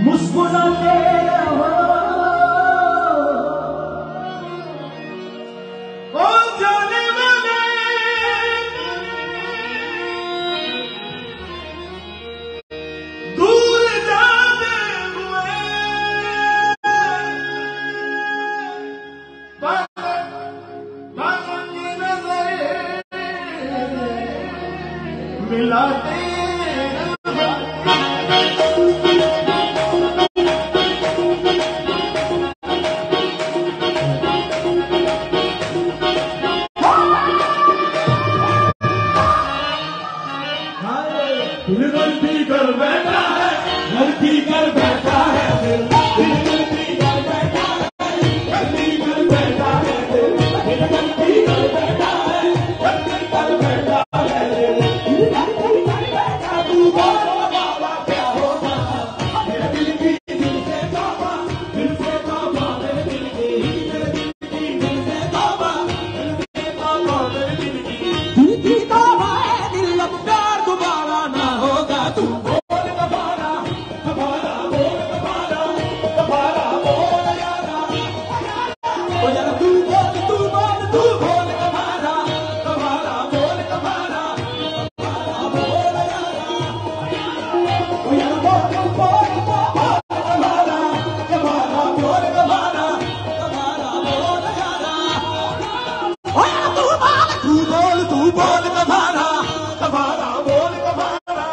मुस्कुराते रहो ओ जाने वाले, दूर जाने हुए बागों की नजर मिलाते गलती कर बैठा है, गलती कर बैठा है, गलती कर बैठा है, गलती कर बैठा है, गलती कर बैठा है, गलती कर बैठा है, गलती कर बैठा। तू बोलो बाबा क्या होगा, मेरे दिल की दिल से तौबा, दिल से तौबा, मेरे दिल की दिल से तौबा, दिल से तौबा, मेरे दिल की तौबा है, दिल अब प्यार दोबारा ना होगा। तू बोल कबारा कबारा, बोल कबारा कबारा, बोल यारा ओ यारा, तू बोल कबारा कबारा, बोल कबारा कबारा, बोल यारा ओ यारा, बोल कबारा कबारा, बोल कबारा कबारा, बोल यारा ओ यारा, तू बोल कबारा कबारा, बोल कबारा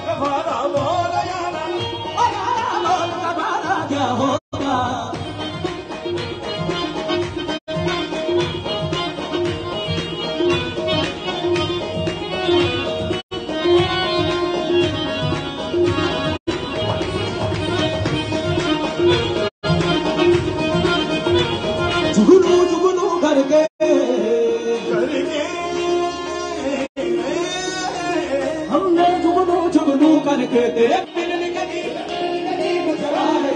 कबारा, बोल यारा ओ यारा, बोल कबारा क्या होगा। जुगनू जुगनू करके हमने जुगनू जुगनू करके तेरे मिलने के लिए गुजराए,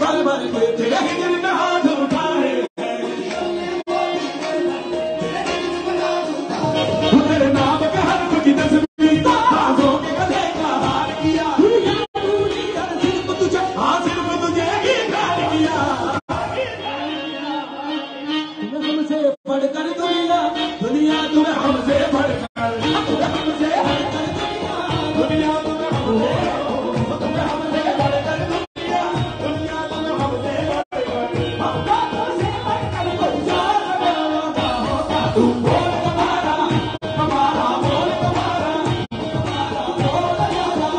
भर भर के तेरे दिल में हाथ उठाए, तेरे नाम के हर्फ की तस्वीर बाजों के गले का हार किया, सिर्फ तुझे सिर्फ तुझे ही प्यार किया। तुम्हें हमसे बढ़कर दुनिया दुनिया, तुम्हें हमसे बढ़कर, तुम्हें हमसे बढ़कर दुनिया, दुनिया तुम्हें हमसे बढ़कर दुनिया, दुनिया तुम्हें हमसे बढ़कर, हम तुमसे बढ़कर कोई जान ना होगा। तू बोल कबारा कबारा, बोल कबारा कबारा, बोल यारा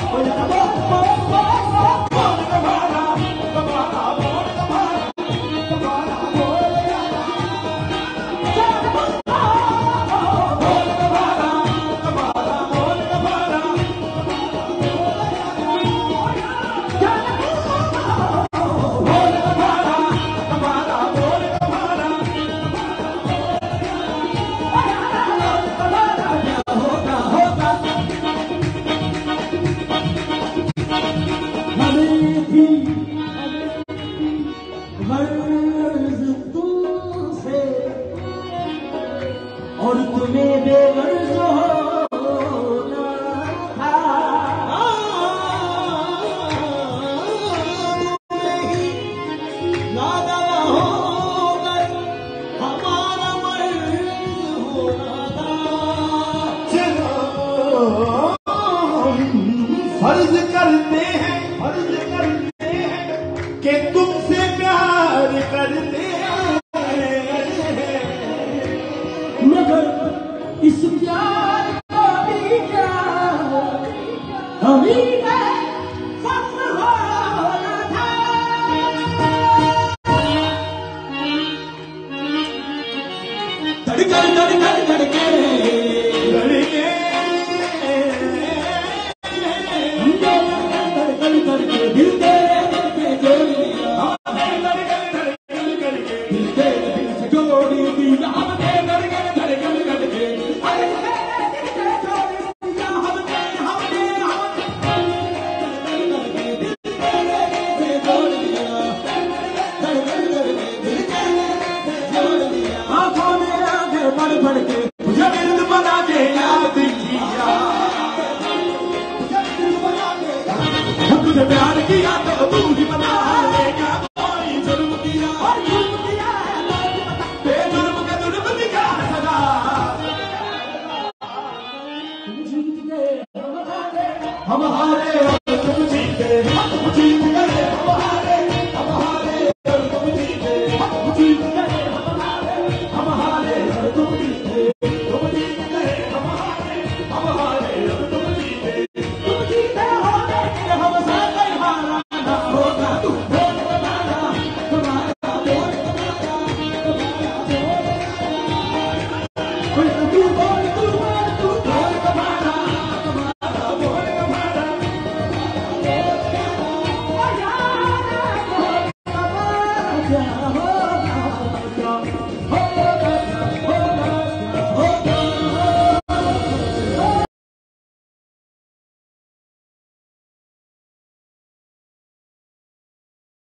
ओ यारा, बोल कबारा कबारा, बोल कबारा कबारा, बोल यारा बोल कबारा कबारा, बोल कबारा बोल कबारा कबारा, बोल कबारा क्या होगा होगा। हमें भी गर्ज तुमसे और तुम्हें बेगर्ज होना था, तुम्हें ही नादा होकर हमारा मर्ज होना था। चलो फर्ज करते हैं कि तुमसे प्यार करते हैं, मगर इस प्यार का भी क्या हमी में फख्र होना था। धड़कन धड़कन धड़के धड़कन धड़के दिल तेरे प्यार किया तो